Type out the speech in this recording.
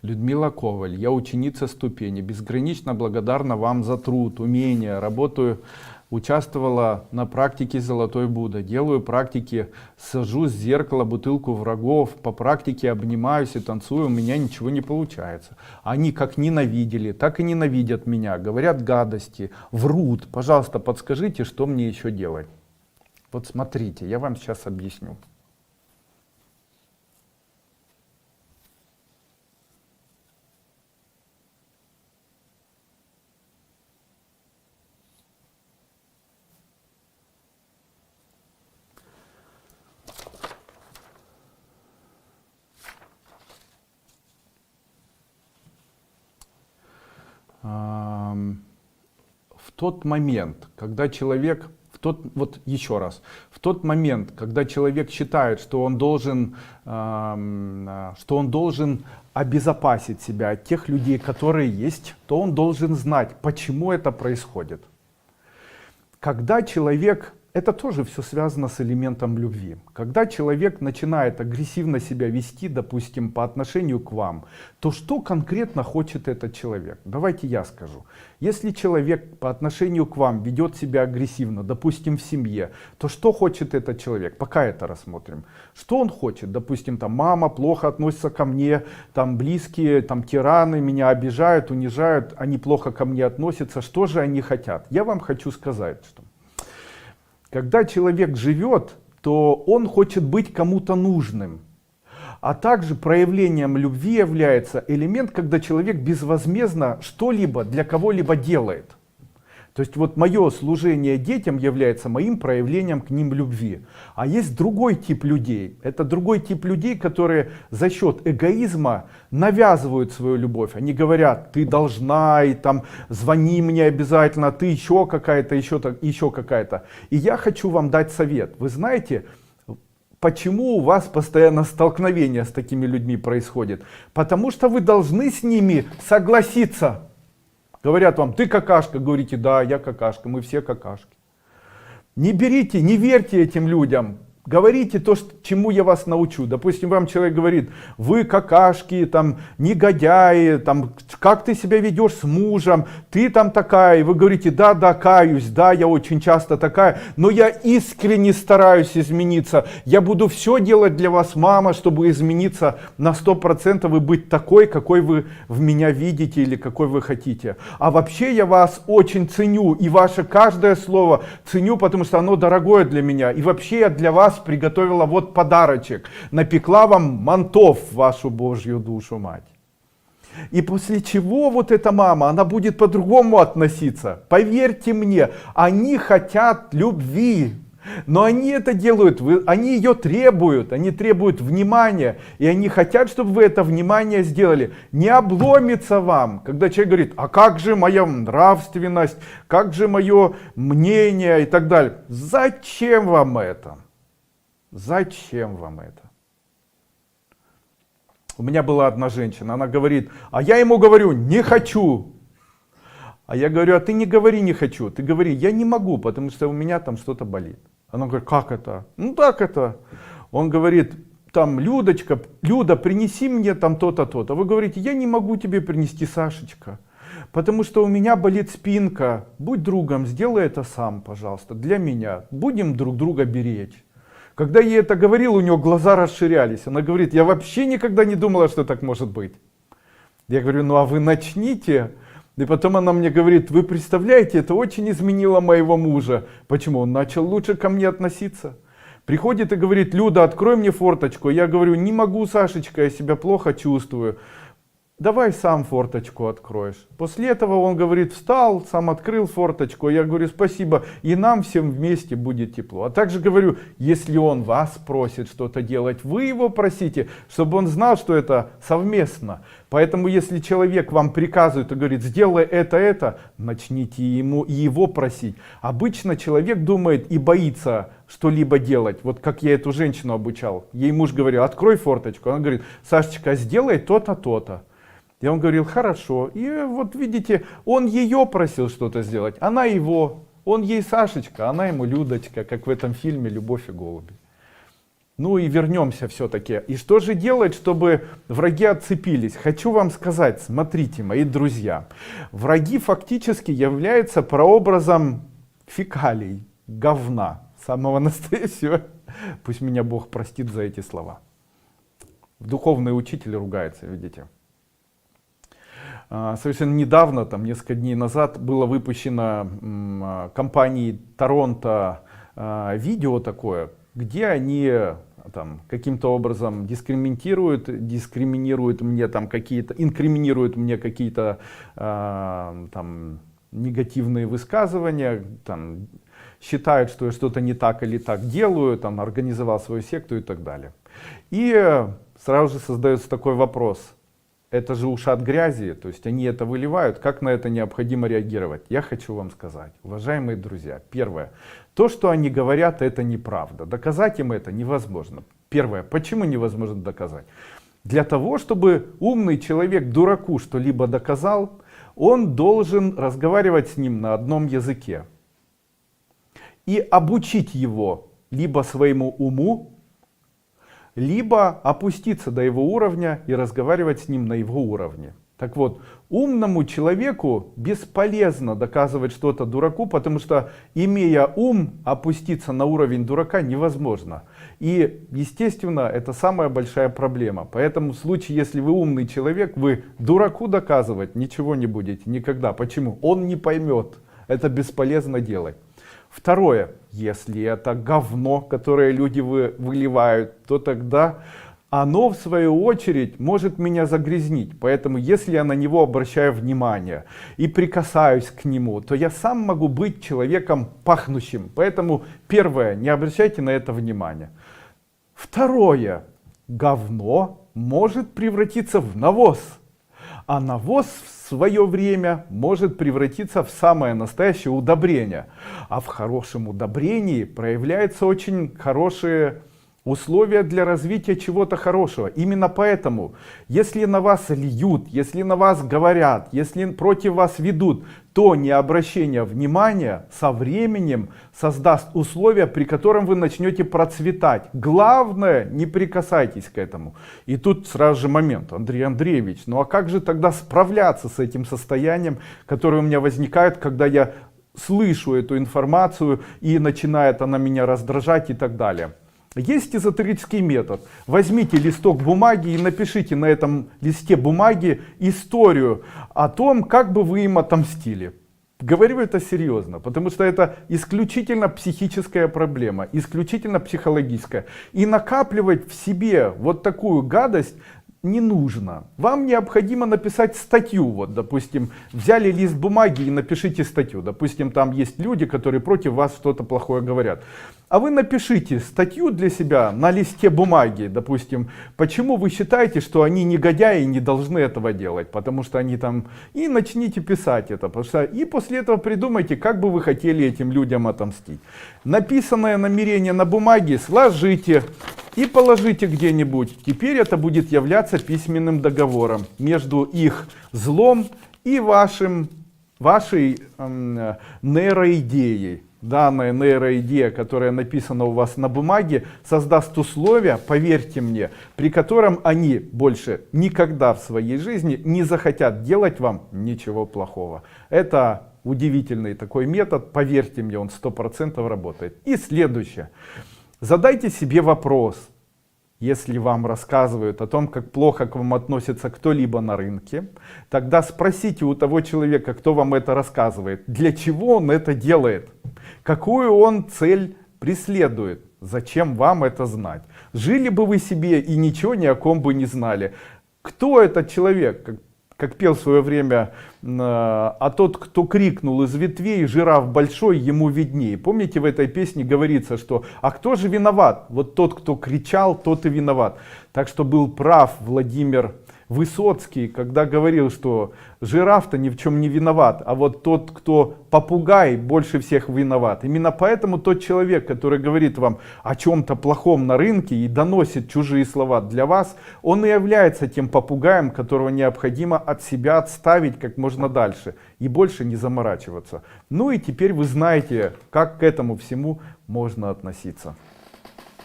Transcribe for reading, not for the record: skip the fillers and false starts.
Людмила Коваль, я ученица ступени, безгранично благодарна вам за труд, умение, работаю, участвовала на практике Золотой Будда, делаю практики, сажусь в зеркало, бутылку врагов, по практике обнимаюсь и танцую, у меня ничего не получается. Они как ненавидели, так и ненавидят меня, говорят гадости, врут. Пожалуйста, подскажите, что мне еще делать? Вот смотрите, я вам сейчас объясню. В тот момент, когда человек, вот еще раз, в тот момент, когда человек считает, что он должен обезопасить себя от тех людей, которые есть, то он должен знать, почему это происходит. Когда человек, это тоже все связано с элементом любви. Когда человек начинает агрессивно себя вести, допустим, по отношению к вам, то что конкретно хочет этот человек? Давайте я скажу. Если человек по отношению к вам ведет себя агрессивно, допустим, в семье, то что хочет этот человек? Пока это рассмотрим. Что он хочет? Допустим, там мама плохо относится ко мне, там близкие, там тираны меня обижают, унижают, они плохо ко мне относятся. Что же они хотят? Я вам хочу сказать, что когда человек живет, то он хочет быть кому-то нужным. А также проявлением любви является элемент, когда человек безвозмездно что-либо для кого-либо делает. То есть вот мое служение детям является моим проявлением к ним любви. А есть другой тип людей. Это другой тип людей, которые за счет эгоизма навязывают свою любовь. Они говорят, ты должна, и там звони мне обязательно, ты еще какая-то, еще какая-то. И я хочу вам дать совет. Вы знаете, почему у вас постоянно столкновения с такими людьми происходит? Потому что вы должны с ними согласиться. Говорят вам, ты какашка, говорите, да, я какашка, мы все какашки. Не берите, не верьте этим людям. Говорите то, чему я вас научу. Допустим, вам человек говорит, вы какашки, там, негодяи, там, как ты себя ведешь с мужем, ты там такая. И вы говорите, да, да, каюсь, да, я очень часто такая, но я искренне стараюсь измениться. Я буду все делать для вас, мама, чтобы измениться на 100% и быть такой, какой вы в меня видите или какой вы хотите. А вообще я вас очень ценю, и ваше каждое слово ценю, потому что оно дорогое для меня. И вообще я для вас приготовила вот подарочек, напекла вам мантов в вашу Божью душу, мать. И после чего вот эта мама, она будет по-другому относиться. Поверьте мне, они хотят любви, но они это делают, они ее требуют, они требуют внимания, и они хотят, чтобы вы это внимание сделали. Не обломится вам, когда человек говорит, а как же моя нравственность, как же мое мнение и так далее. Зачем вам это? Зачем вам это? У меня была одна женщина, она говорит, а я ему говорю, не хочу. А я говорю, а ты не говори не хочу, ты говори, я не могу, потому что у меня там что-то болит. Она говорит, как это? Ну так это. Он говорит, там, Людочка, Люда, принеси мне там то-то, то-то. Вы говорите, я не могу тебе принести, Сашечка, потому что у меня болит спинка. Будь другом, сделай это сам, пожалуйста, для меня. Будем друг друга беречь. Когда я ей это говорил, у нее глаза расширялись. Она говорит, я вообще никогда не думала, что так может быть. Я говорю, ну а вы начните. И потом она мне говорит, вы представляете, это очень изменило моего мужа. Почему? Он начал лучше ко мне относиться. Приходит и говорит, Люда, открой мне форточку. Я говорю, не могу, Сашечка, я себя плохо чувствую. Давай сам форточку откроешь. После этого он говорит, встал, сам открыл форточку. Я говорю, спасибо, и нам всем вместе будет тепло. А также говорю, если он вас просит что-то делать, вы его просите, чтобы он знал, что это совместно. Поэтому если человек вам приказывает и говорит, сделай это, начните его просить. Обычно человек думает и боится что-либо делать. Вот как я эту женщину обучал. Ей муж говорил, открой форточку. Она говорит, Сашечка, сделай то-то, то-то. И он говорил, хорошо. И вот видите, он ее просил что-то сделать, она его. Он ей Сашечка, она ему Людочка, как в этом фильме «Любовь и голуби». Ну и вернемся все-таки. И что же делать, чтобы враги отцепились? Хочу вам сказать, смотрите, мои друзья, враги фактически являются прообразом фекалий, говна, самого настоящего. Пусть меня Бог простит за эти слова. Духовный учитель ругается, видите. Совершенно недавно, там несколько дней назад, было выпущено компанией Торонто видео такое, где они там каким-то образом дискриминируют мне там какие-то, инкриминируют мне какие-то там негативные высказывания, там, считают, что я что-то не так или так делаю, там, организовал свою секту и так далее. И сразу же создается такой вопрос. Это же ушат грязи, то есть они это выливают, как на это необходимо реагировать? Я хочу вам сказать, уважаемые друзья, первое, то, что они говорят, это неправда. Доказать им это невозможно. Первое, почему невозможно доказать? Для того, чтобы умный человек дураку что-либо доказал, он должен разговаривать с ним на одном языке. И обучить его либо своему уму, либо опуститься до его уровня и разговаривать с ним на его уровне. Так вот, умному человеку бесполезно доказывать что-то дураку, потому что, имея ум, опуститься на уровень дурака невозможно. И, естественно, это самая большая проблема. Поэтому в случае, если вы умный человек, вы дураку доказывать ничего не будете никогда. Почему? Он не поймет. Это бесполезно делать. Второе, если это говно, которое люди выливают, то тогда оно в свою очередь может меня загрязнить. Поэтому если я на него обращаю внимание и прикасаюсь к нему, то я сам могу быть человеком пахнущим. Поэтому первое, не обращайте на это внимания. Второе, говно может превратиться в навоз. А навоз в свое время может превратиться в самое настоящее удобрение. А в хорошем удобрении проявляются очень хорошие условия для развития чего-то хорошего. Именно поэтому, если на вас льют, если на вас говорят, если против вас ведут, то необращение внимания со временем создаст условия, при котором вы начнете процветать. Главное, не прикасайтесь к этому. И тут сразу же момент, Андрей Андреевич, ну а как же тогда справляться с этим состоянием, которое у меня возникает, когда я слышу эту информацию и начинает она меня раздражать и так далее? Есть эзотерический метод. Возьмите листок бумаги и напишите на этом листе бумаги историю о том, как бы вы им отомстили. Говорю это серьезно, потому что это исключительно психическая проблема, исключительно психологическая. И накапливать в себе вот такую гадость не нужно. Вам необходимо написать статью. Вот, допустим, взяли лист бумаги и напишите статью. Допустим, там есть люди, которые против вас что-то плохое говорят. А вы напишите статью для себя на листе бумаги, допустим, почему вы считаете, что они негодяи и не должны этого делать, потому что они там, и начните писать это, и после этого придумайте, как бы вы хотели этим людям отомстить. Написанное намерение на бумаге сложите и положите где-нибудь. Теперь это будет являться письменным договором между их злом и вашей нейроидеей. Данная нейроидея, которая написана у вас на бумаге, создаст условия, поверьте мне, при котором они больше никогда в своей жизни не захотят делать вам ничего плохого. Это удивительный такой метод, поверьте мне, он 100% работает. И следующее. Задайте себе вопрос. Если вам рассказывают о том, как плохо к вам относится кто-либо на рынке, тогда спросите у того человека, кто вам это рассказывает, для чего он это делает, какую он цель преследует, зачем вам это знать. Жили бы вы себе и ничего ни о ком бы не знали. Кто этот человек? Как пел в свое время, а тот, кто крикнул из ветвей, жираф большой, ему виднее. Помните, в этой песне говорится, что а кто же виноват? Вот тот, кто кричал, тот и виноват. Так что был прав Владимир Высоцкий, когда говорил, что жираф-то ни в чем не виноват, а вот тот, кто попугай, больше всех виноват. Именно поэтому тот человек, который говорит вам о чем-то плохом на рынке и доносит чужие слова для вас, он и является тем попугаем, которого необходимо от себя отставить как можно дальше и больше не заморачиваться. Ну и теперь вы знаете, как к этому всему можно относиться.